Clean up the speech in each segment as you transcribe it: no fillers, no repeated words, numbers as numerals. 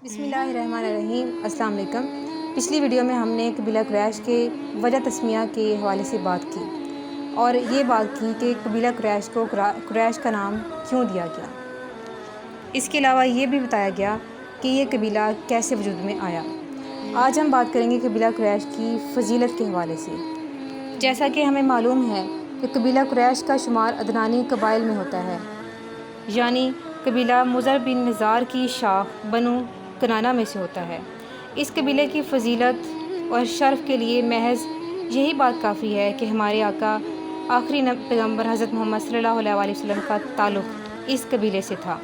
بسم اللہ الرحمن الرحیم۔ السلام علیکم۔ پچھلی ویڈیو میں ہم نے قبیلہ قریش کے وجہ تسمیہ کے حوالے سے بات کی اور یہ بات کی کہ قبیلہ قریش کو قریش کا نام کیوں دیا گیا۔ اس کے علاوہ یہ بھی بتایا گیا کہ یہ قبیلہ کیسے وجود میں آیا۔ آج ہم بات کریں گے قبیلہ قریش کی فضیلت کے حوالے سے۔ جیسا کہ ہمیں معلوم ہے کہ قبیلہ قریش کا شمار عدنانی قبائل میں ہوتا ہے، یعنی قبیلہ مضر بن نزار کی شاخ بنو کنانہ میں سے ہوتا ہے۔ اس قبیلے کی فضیلت اور شرف کے لیے محض یہی بات کافی ہے کہ ہمارے آقا آخری پیغمبر حضرت محمد صلی اللہ علیہ وسلم کا تعلق اس قبیلے سے تھا۔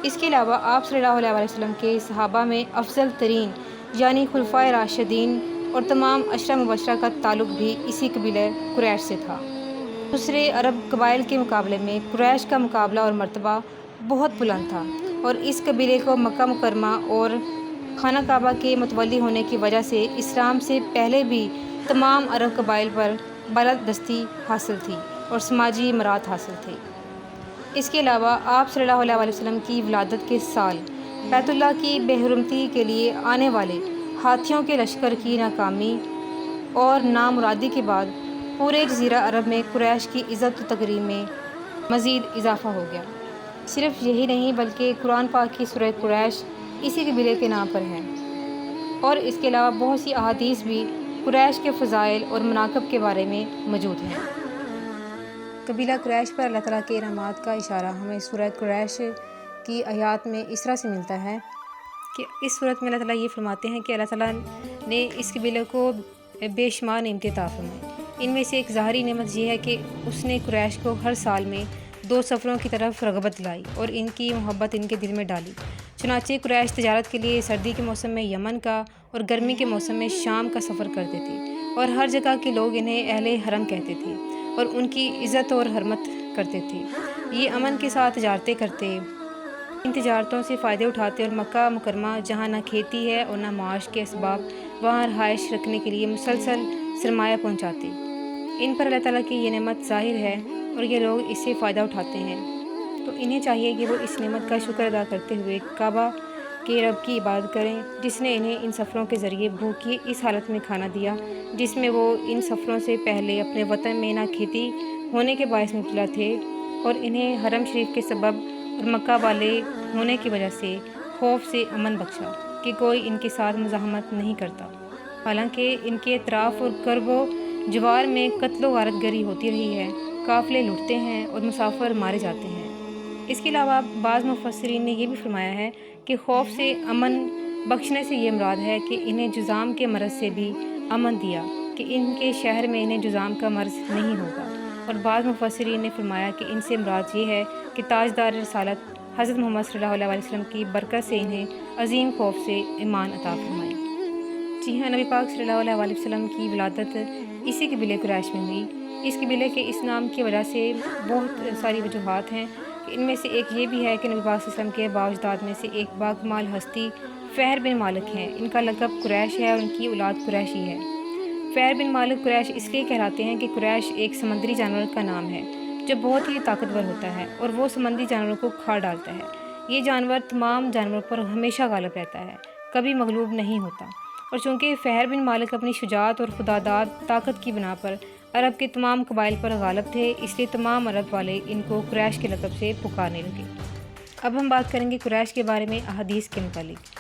اس کے علاوہ آپ صلی اللہ علیہ وسلم کے صحابہ میں افضل ترین یعنی خلفائے راشدین اور تمام عشرہ مبشرہ کا تعلق بھی اسی قبیلہ قریش سے تھا۔ دوسرے عرب قبائل کے مقابلے میں قریش کا مقابلہ اور مرتبہ بہت بلند تھا، اور اس قبیلے کو مکہ مکرمہ اور خانہ کعبہ کے متولی ہونے کی وجہ سے اسلام سے پہلے بھی تمام عرب قبائل پر بالادستی حاصل تھی اور سماجی امارات حاصل تھے۔ اس کے علاوہ آپ صلی اللہ علیہ وسلم کی ولادت کے سال بیت اللہ کی بے حرمتی کے لیے آنے والے ہاتھیوں کے لشکر کی ناکامی اور نامرادی کے بعد پورے جزیرہ عرب میں قریش کی عزت و تکریم میں مزید اضافہ ہو گیا۔ صرف یہی نہیں بلکہ قرآن پاک کی سورہ قریش اسی قبیلے کے نام پر ہے، اور اس کے علاوہ بہت سی احادیث بھی قریش کے فضائل اور مناقب کے بارے میں موجود ہیں۔ قبیلہ قریش پر اللہ تعالیٰ کے انعامات کا اشارہ ہمیں سورہ قریش کی آیات میں اس طرح سے ملتا ہے کہ اس صورت میں اللہ تعالیٰ یہ فرماتے ہیں کہ اللہ تعالیٰ نے اس قبیلے کو بے شمار نعمتیں عطا فرمائیں۔ ان میں سے ایک ظاہری نعمت یہ ہے کہ اس نے قریش کو ہر سال میں 2 سفروں کی طرف رغبت دلائی اور ان کی محبت ان کے دل میں ڈالی۔ چنانچہ قریش تجارت کے لیے سردی کے موسم میں یمن کا اور گرمی کے موسم میں شام کا سفر کرتے تھے، اور ہر جگہ کے لوگ انہیں اہل حرم کہتے تھے اور ان کی عزت اور حرمت کرتے تھے۔ یہ امن کے ساتھ تجارتیں کرتے، ان تجارتوں سے فائدے اٹھاتے اور مکہ مکرمہ جہاں نہ کھیتی ہے اور نہ معاش کے اسباب، وہاں رہائش رکھنے کے لیے مسلسل سرمایہ پہنچاتے۔ ان پر اللہ تعالیٰ کی یہ نعمت ظاہر ہے اور یہ لوگ اس سے فائدہ اٹھاتے ہیں، تو انہیں چاہیے کہ وہ اس نعمت کا شکر ادا کرتے ہوئے کعبہ کے رب کی عبادت کریں، جس نے انہیں ان سفروں کے ذریعے بھوکی اس حالت میں کھانا دیا جس میں وہ ان سفروں سے پہلے اپنے وطن میں نہ کھیتی ہونے کے باعث مبتلا تھے، اور انہیں حرم شریف کے سبب اور مکہ والے ہونے کی وجہ سے خوف سے امن بخشا کہ کوئی ان کے ساتھ مزاحمت نہیں کرتا، حالانکہ ان کے اطراف اور کرب و جوار میں قتل و غارت گری ہوتی رہی ہے، قافلے لوٹتے ہیں اور مسافر مارے جاتے ہیں۔ اس کے علاوہ بعض مفسرین نے یہ بھی فرمایا ہے کہ خوف سے امن بخشنے سے یہ مراد ہے کہ انہیں جذام کے مرض سے بھی امن دیا کہ ان کے شہر میں انہیں جذام کا مرض نہیں ہوگا، اور بعض مفسرین نے فرمایا کہ ان سے مراد یہ ہے کہ تاجدار رسالت حضرت محمد صلی اللہ علیہ وسلم کی برکت سے انہیں عظیم خوف سے ایمان عطا فرمائی۔ جی ہاں، نبی پاک صلی اللہ علیہ وسلم کی ولادت اسی قبیلے قریش میں ہوئی۔ اس قبیلے کے اس نام کی وجہ سے بہت ساری وجوہات ہیں، ان میں سے ایک یہ بھی ہے کہ نبی پاک صلی اللہ علیہ وسلم کے بااجداد میں سے ایک باکمال ہستی فہر بن مالک ہیں۔ ان کا لقب قریش ہے اور ان کی اولاد قریشی ہے۔ فہر بن مالک قریش اس لیے کہلاتے ہیں کہ قریش ایک سمندری جانور کا نام ہے جو بہت ہی طاقتور ہوتا ہے اور وہ سمندری جانوروں کو کھا ڈالتا ہے۔ یہ جانور تمام جانوروں پر ہمیشہ غالب رہتا ہے، کبھی مغلوب نہیں ہوتا، اور چونکہ فہر بن مالک اپنی شجاعت اور خداداد طاقت کی بنا پر عرب کے تمام قبائل پر غالب تھے، اس لیے تمام عرب والے ان کو قریش کے لقب سے پکارنے لگے۔ اب ہم بات کریں گے قریش کے بارے میں احادیث کے متعلق۔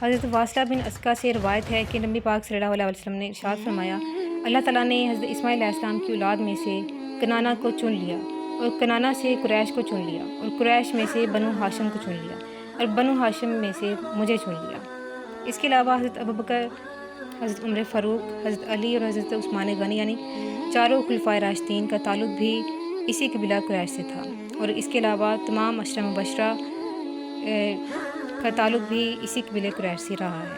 حضرت واصلہ بن اسقا سے روایت ہے کہ نبی پاک صلی اللہ علیہ وسلم نے ارشاد فرمایا، اللہ تعالیٰ نے حضرت اسماعیل علیہ السلام کی اولاد میں سے کنانہ کو چن لیا، اور کنانہ سے قریش کو چن لیا، اور قریش میں سے بنو ہاشم کو چن لیا، اور بنو ہاشم میں سے مجھے چن لیا۔ اس کے علاوہ حضرت ابوبکر، حضرت عمر فاروق، حضرت علی اور حضرت عثمان غنی یعنی چاروں خلفائے راشدین کا تعلق بھی اسی قبیلہ قریش سے تھا، اور اس کے علاوہ تمام عشرہ مبشرہ کا تعلق بھی اسی قبیلہ قریش سے رہا ہے۔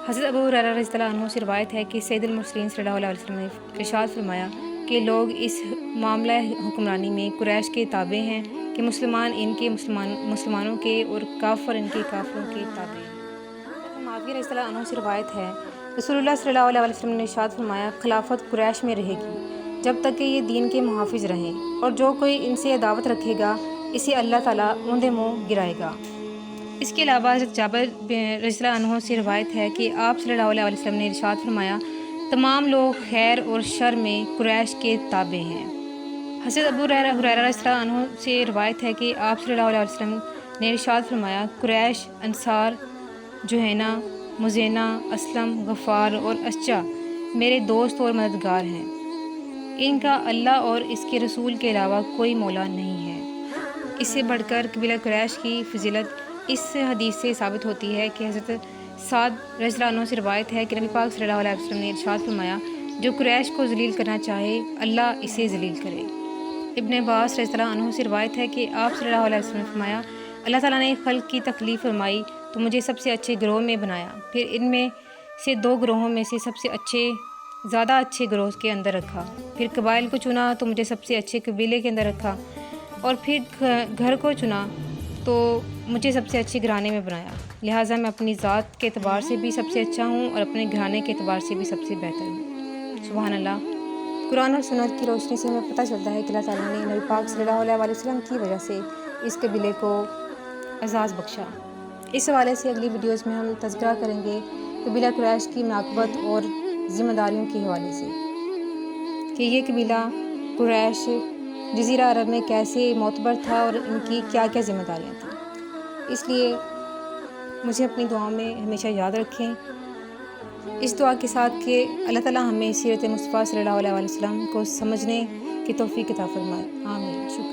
حضرت ابو ہریرہ رضی اللہ عنہ سے روایت ہے کہ سید المرسلین صلی اللہ علیہ وسلم نے ارشاد فرمایا کہ لوگ اس معاملہ حکمرانی میں قریش کے تابع ہیں کہ مسلمان ان کے مسلمانوں کے اور کافر ان کے کافروں کے تابع ہیں۔ معاویہ رضی اللہ عنہ سے روایت ہے، رسول اللہ صلی اللہ علیہ وسلم نے ارشاد فرمایا، خلافت قریش میں رہے گی جب تک کہ یہ دین کے محافظ رہیں، اور جو کوئی ان سے عداوت رکھے گا اسے اللہ تعالیٰ اوندے منہ گرائے گا۔ اس کے علاوہ حضرت جابر رضی اللہ عنہ سے روایت ہے کہ آپ صلی اللہ علیہ وسلم نے ارشاد فرمایا، تمام لوگ خیر اور شر میں قریش کے تابع ہیں۔ حضرت ابو ہریرہ رضی اللہ عنہ سے روایت ہے کہ آپ صلی اللہ علیہ وسلم نے ارشاد فرمایا، قریش، انصار، جوہینہ، مزینہ، اسلم، غفار اور اشجع میرے دوست اور مددگار ہیں، ان کا اللہ اور اس کے رسول کے علاوہ کوئی مولا نہیں ہے۔ اس سے بڑھ کر قبیلہ قریش کی فضیلت اس حدیث سے ثابت ہوتی ہے کہ حضرت سعد رضی اللہ عنہ سے روایت ہے کہ نبی پاک صلی اللہ علیہ وسلم نے ارشاد فرمایا، جو قریش کو ذلیل کرنا چاہے اللہ اسے ذلیل کرے۔ ابن عباس رضی اللہ عنہ سے روایت ہے کہ آپ صلی اللہ علیہ وسلم نے فرمایا، اللہ تعالیٰ نے خلق کی تخلیق فرمائی تو مجھے سب سے اچھے گروہ میں بنایا، پھر ان میں سے 2 گروہوں میں سے سب سے زیادہ اچھے گروہ کے اندر رکھا، پھر قبائل کو چنا تو مجھے سب سے اچھے قبیلے کے اندر رکھا، اور پھر گھر کو چنا تو مجھے سب سے اچھے گھرانے میں بنایا، لہٰذا میں اپنی ذات کے اعتبار سے بھی سب سے اچھا ہوں اور اپنے گھرانے کے اعتبار سے بھی سب سے بہتر ہوں۔ سبحان اللہ۔ قرآن اور سنت کی روشنی سے ہمیں پتہ چلتا ہے کہ اللہ تعالیٰ نے نبی پاک صلی اللہ علیہ وسلم کی وجہ سے اس قبیلے کو اعزاز بخشا۔ اس حوالے سے اگلی ویڈیوز میں ہم تذکرہ کریں گے قبیلہ قریش کی مناقبت اور ذمہ داریوں کے حوالے سے، کہ یہ قبیلہ قریش جزیرہ عرب میں کیسے معتبر تھا اور ان کی کیا کیا ذمہ داریاں تھیں۔ اس لیے مجھے اپنی دعاؤں میں ہمیشہ یاد رکھیں، اس دعا کے ساتھ کہ اللہ تعالیٰ ہمیں سیرت مصطفیٰ صلی اللہ علیہ وسلم کو سمجھنے کی توفیق عطا فرمائے۔ آمین۔ شکریہ۔